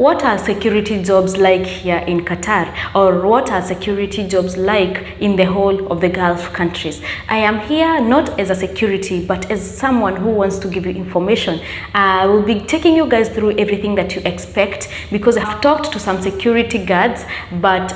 what are security jobs like here in Qatar, or what are security jobs like in the whole of the Gulf countries. I am here not as a security, but as someone who wants to give you information. I will be taking you guys through everything that you expect, because I have talked to some security guards, but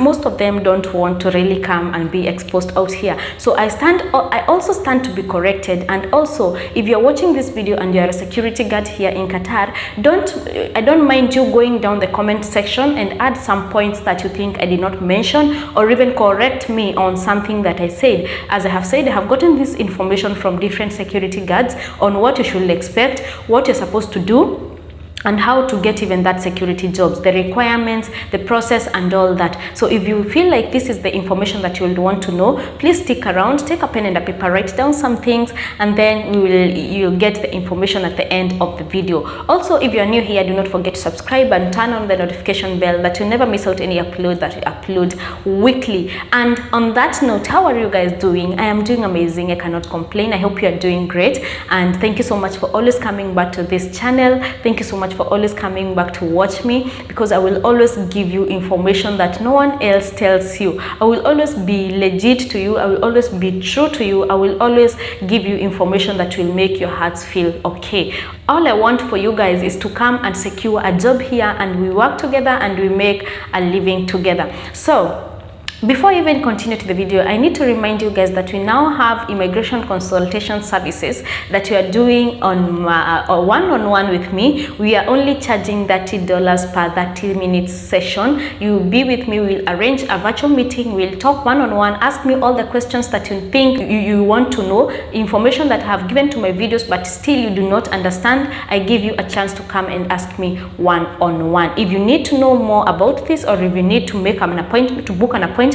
most of them don't want to really come and be exposed out here. So I also stand to be corrected. And also, if you're watching this video and you're a security guard here in Qatar, I don't mind you going down the comment section and add some points that you think I did not mention, or even correct me on something that I said. As I have said, I have gotten this information from different security guards on what you should expect, what you're supposed to do, and how to get even that security jobs, the requirements, the process, and all that. So if you feel like this is the information that you will want to know, please stick around, take a pen and a paper, write down some things, and then you'll get the information at the end of the video. Also, if you're new here, do not forget to subscribe and turn on the notification bell, that you'll never miss out any upload that we upload weekly. And on that note, how are you guys doing? I am doing amazing. I cannot complain. I hope you are doing great, and thank you so much for always coming back to this channel. Thank you so much for always coming back to watch me, because I will always give you information that no one else tells you. I will always be legit to you. I will always be true to you. I will always give you information that will make your hearts feel okay. All I want for you guys is to come and secure a job here, and we work together and we make a living together. So before I even continue to the video, I need to remind you guys that we now have immigration consultation services that you are doing on one-on-one with me. We are only charging $30 per 30 minutes session. You will be with me. We'll arrange a virtual meeting. We'll talk one-on-one. Ask me all the questions that you think you want to know, information that I have given to my videos, but still you do not understand. I give you a chance to come and ask me one-on-one. If you need to know more about this, or if you need to make an appointment, to book an appointment,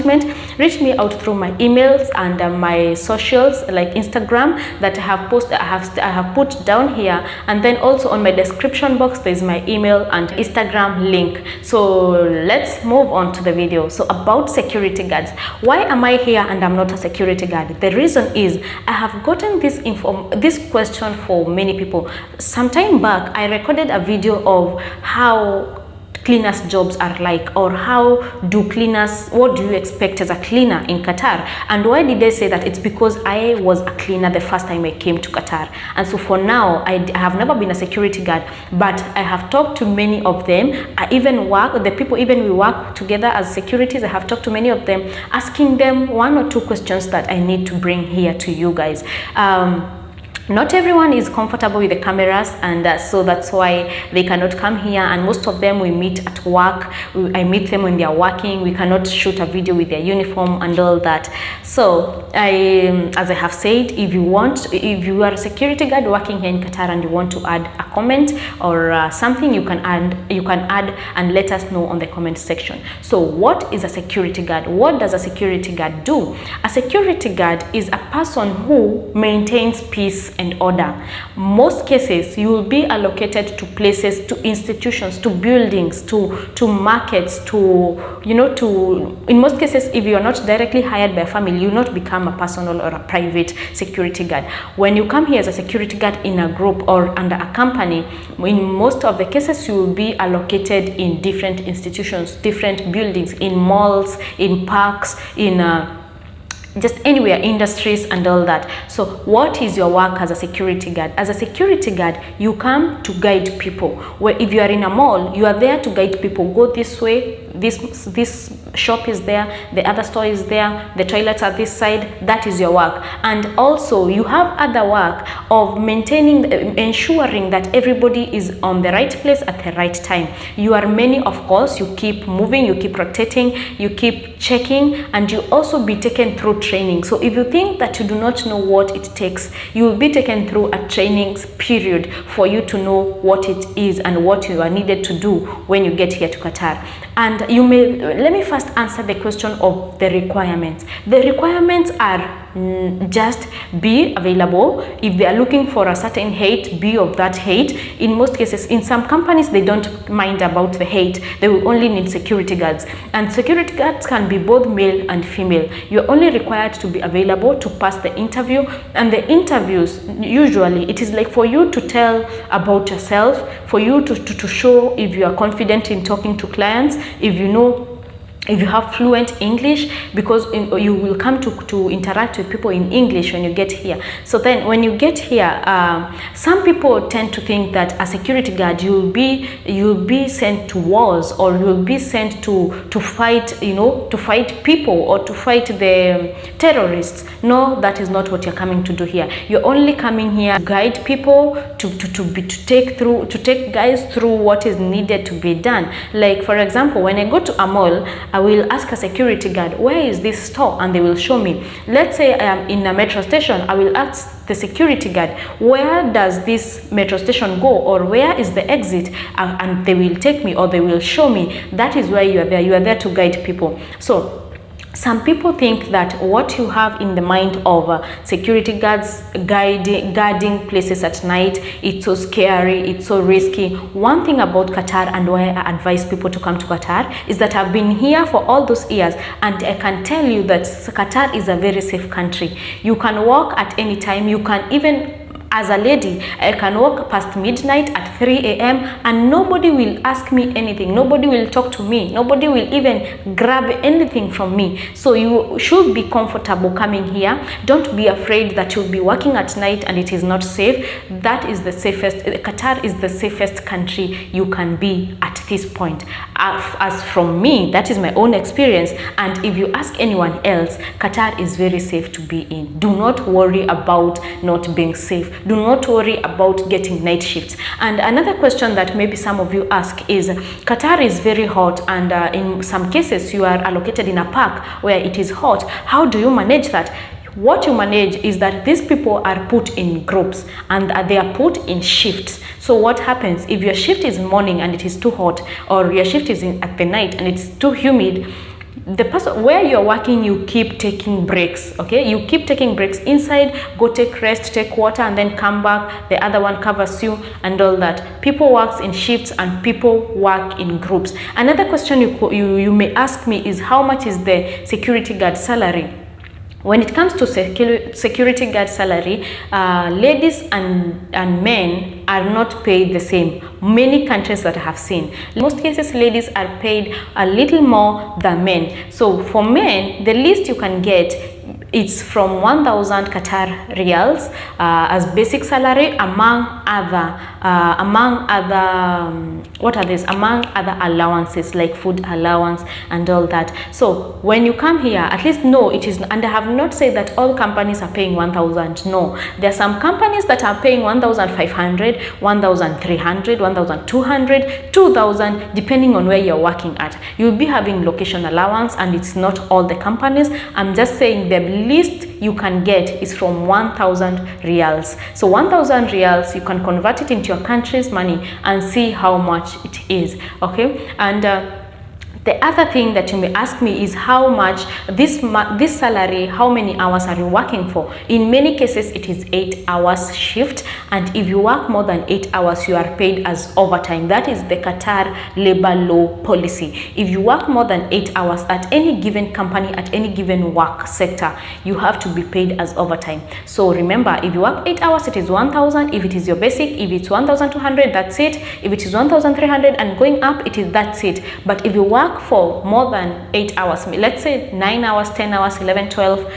reach me out through my emails and my socials like Instagram that I have put down here, and then also on my description box there's my email and Instagram link. So let's move on to the video. So about security guards, why am I here and I'm not a security guard? The reason is I have gotten this question for many people. Some time back I recorded a video of how cleaners jobs are like, or how do cleaners, what do you expect as a cleaner in Qatar? And why did I say that? It's because I was a cleaner the first time I came to Qatar, and so for now I have never been a security guard, but I have talked to many of them. I even we work together as securities. I have talked to many of them, asking them one or two questions that I need to bring here to you guys. Not everyone is comfortable with the cameras, and so that's why they cannot come here, and most of them we meet at work. I meet them when they are working. We cannot shoot a video with their uniform and all that. So as I have said, if you are a security guard working here in Qatar and you want to add a comment or something, you can add and let us know on the comment section. So what is a security guard? What does a security guard do? A security guard is a person who maintains peace and order. Most cases you will be allocated to places, to institutions, to buildings, to markets, in most cases, if you are not directly hired by a family, you will not become a personal or a private security guard. When you come here as a security guard in a group or under a company, in most of the cases you will be allocated in different institutions, different buildings, in malls, in parks, in just anywhere, industries and all that. So what is your work as a security guard? As a security guard, you come to guide people. Where if you are in a mall, you are there to guide people. Go this way, this shop is there, the other store is there, the toilets are this side. That is your work. And also you have other work of ensuring that everybody is on the right place at the right time. You are many, of course. You keep moving, you keep rotating, you keep checking, and you also be taken through training. So if you think that you do not know what it takes, you will be taken through a training period for you to know what it is and what you are needed to do when you get here to Qatar. And let me first answer the question of the requirements. The requirements are just be available. If they are looking for a certain hate, be of that hate. In most cases, in some companies, they don't mind about the hate. They will only need security guards, and security guards can be both male and female. You're only required to be available to pass the interview, and the interviews, usually it is like for you to tell about yourself, for you to show if you are confident in talking to clients, if you have fluent English, because you will come to interact with people in English when you get here. So then when you get here, some people tend to think that a security guard, you'll be sent to wars, or you'll be sent to fight, to fight people or to fight the terrorists. No, that is not what you're coming to do here. You're only coming here to guide people, to take guys through what is needed to be done. Like for example, when I go to a mall, I will ask a security guard, where is this store? And they will show me. Let's say I am in a metro station, I will ask the security guard, where does this metro station go, or where is the exit? And they will take me, or they will show me. That is why you are there. You are there to guide people. So some people think that what you have in the mind of security guards guarding places at night, it's so scary, it's so risky. One thing about Qatar, and why I advise people to come to Qatar, is that I've been here for all those years, and I can tell you that Qatar is a very safe country. You can walk at any time. You can even, as a lady, I can walk past midnight at 3 a.m. and nobody will ask me anything. Nobody will talk to me. Nobody will even grab anything from me. So you should be comfortable coming here. Don't be afraid that you'll be working at night and it is not safe. That is the safest. Qatar is the safest country you can be at this point. As from me, that is my own experience. And if you ask anyone else, Qatar is very safe to be in. Do not worry about not being safe. Do not worry about getting night shifts. And another question that maybe some of you ask is, Qatar is very hot, and in some cases you are allocated in a park where it is hot. How do you manage that? What you manage is that these people are put in groups, and they are put in shifts. So what happens if your shift is morning and it is too hot, or your shift is at the night and it's too humid? The person where you're working, you keep taking breaks. Okay, you keep taking breaks inside, go take rest, take water, and then come back. The other one covers you and all that. People work in shifts and people work in groups. Another question you may ask me is, how much is the security guard salary? When it comes to security guard salary, ladies and men are not paid the same. Many countries that I have seen, in most cases, ladies are paid a little more than men. So for men, the least you can get, it's from 1,000 Qatar riyals as basic salary, among other what are these? Among other allowances like food allowance and all that. So when you come here, at least know it is, and I have not said that all companies are paying 1,000. No, there are some companies that are paying 1,500, 1,300, 1,200, 2,000, depending on where you're working at. You'll be having location allowance, and it's not all the companies. I'm just saying the least you can get is from 1,000 riyals. So 1,000 riyals, you can convert it into your country's money and see how much it is. Okay, and the other thing that you may ask me is, how much this salary, how many hours are you working for? In many cases, it is 8 hours shift, and if you work more than 8 hours, you are paid as overtime. That is the Qatar labor law policy. If you work more than 8 hours at any given company, at any given work sector, you have to be paid as overtime. So remember, if you work 8 hours, it is 1,000. If it is your basic, if it's 1,200, that's it. If it is 1,300 and going up, that's it. But if you work for more than 8 hours, let's say 9 hours, 10 hours, 11, 12,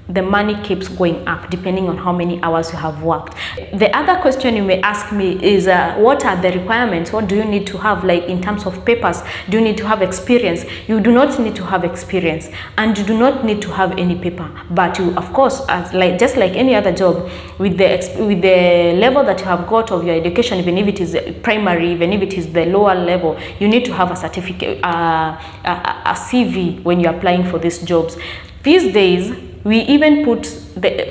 the money keeps going up depending on how many hours you have worked. The other question you may ask me is, what are the requirements? What do you need to have, like in terms of papers? Do you need to have experience? You do not need to have experience, and you do not need to have any paper. But you, of course, just like any other job, with the level that you have got of your education, even if it is primary, even if it is the lower level, you need to have a certificate, a CV when you're applying for these jobs. These days, we even put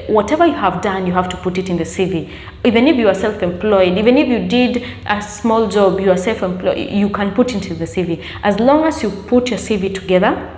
whatever you have done, you have to put it in the CV. Even if you are self-employed, even if you did a small job, you are self-employed, you can put it into the CV. As long as you put your CV together,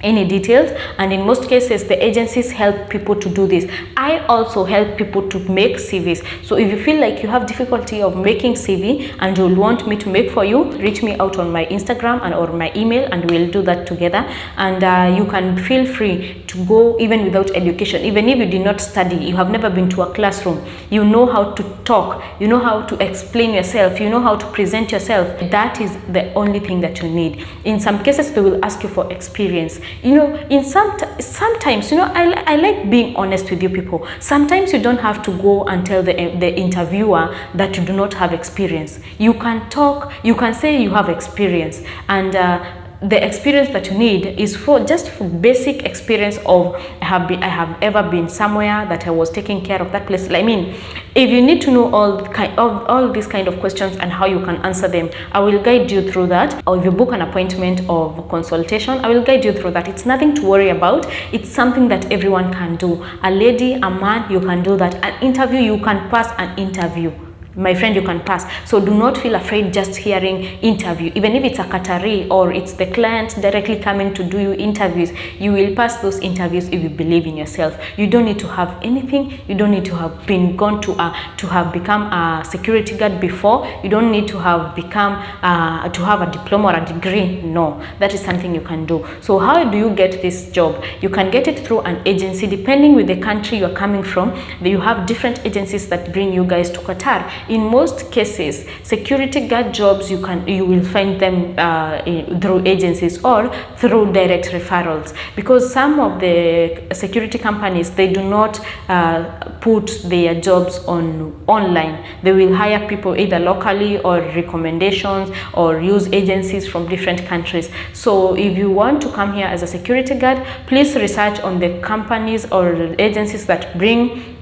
any details, and in most cases the agencies help people to do this. I also help people to make CVs. So if you feel like you have difficulty of making CV and you'll want me to make for you, reach me out on my Instagram and or my email, and we'll do that together. And you can feel free to go even without education. Even if you did not study, you have never been to a classroom, you know how to talk, you know how to explain yourself, you know how to present yourself. That is the only thing that you need. In some cases they will ask you for experience. You know, in sometimes, you know, I like being honest with you people. Sometimes you don't have to go and tell the interviewer that you do not have experience. You can talk, you can say you have experience, and the experience that you need is for basic experience of I have ever been somewhere that I was taking care of that place. I mean, if you need to know all these kind of questions and how you can answer them, I will guide you through that. Or if you book an appointment of consultation, I will guide you through that. It's nothing to worry about. It's something that everyone can do. A lady, a man, you can do that. An interview, you can pass an interview. My friend, you can pass. So do not feel afraid just hearing interview. Even if it's a Qatari or it's the client directly coming to do you interviews, you will pass those interviews if you believe in yourself. You don't need to have anything. You don't need to have been gone to have become a security guard before. You don't need to have become to have a diploma or a degree. No, that is something you can do. So how do you get this job? You can get it through an agency. Depending with the country you are coming from, you have different agencies that bring you guys to Qatar. In most cases, security guard jobs, you will find them through agencies or through direct referrals, because some of the security companies, they do not put their jobs online. They will hire people either locally or recommendations, or use agencies from different countries. So if you want to come here as a security guard, please research on the companies or agencies that bring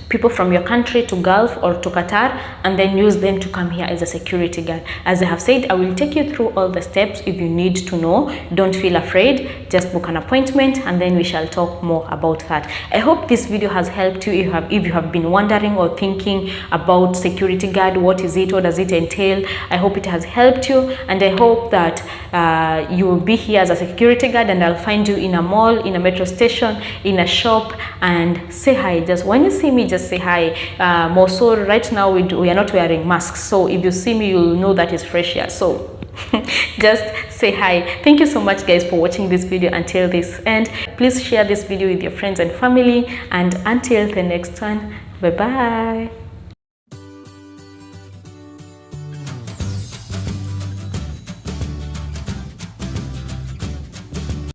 people from your country to Gulf or to Qatar, and then use them to come here as a security guard. As I have said, I will take you through all the steps. If you need to know, don't feel afraid, just book an appointment and then we shall talk more about that. I hope this video has helped you. If you have been wondering or thinking about security guard, what is it, what does it entail, I hope it has helped you, and I hope that you will be here as a security guard and I'll find you in a mall, in a metro station, in a shop, and say hi. Just when you see me, just say hi. More so right now we are not wearing masks, so if you see me, you'll know that it's fresh here. So just say hi. Thank you so much guys for watching this video until this end. Please share this video with your friends and family, and until the next one, bye bye.